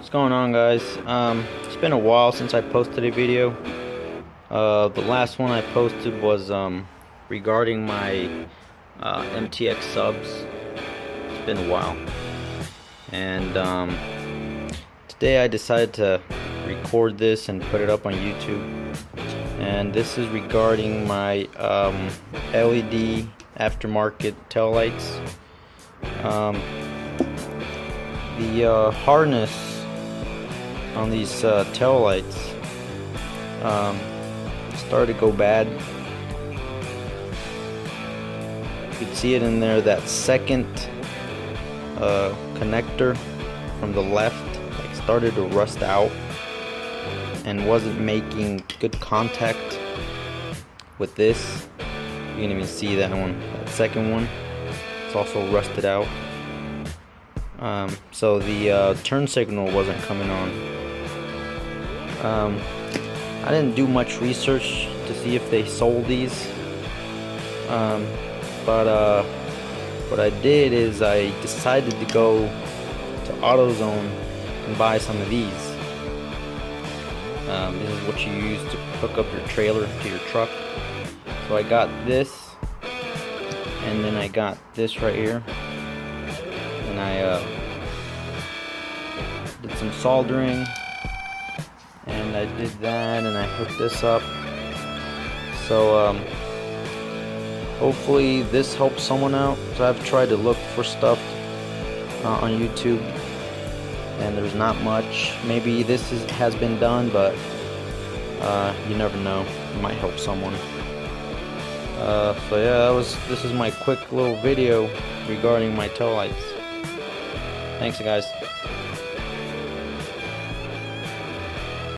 What's going on, guys? It's been a while since I posted a video. The last one I posted was regarding my MTX subs. It's been a while, and today I decided to record this and put it up on YouTube. And this is regarding my LED aftermarket tail lights. The harness on these tail lights started to go bad. You could see it in there. That second connector from the left started to rust out and wasn't making good contact with this. You can even see that one, that second one. It's also rusted out. So the turn signal wasn't coming on. I didn't do much research to see if they sold these, but what I did is I decided to go to AutoZone and buy some of these. This is what you use to hook up your trailer to your truck. So I got this, and then I got this right here, and I did some soldering, and I did that, and I hooked this up. So hopefully this helps someone out. So I've tried to look for stuff on YouTube, and there's not much. Maybe this has been done, but you never know. It might help someone. So yeah, this is my quick little video regarding my tail lights. Thanks, guys.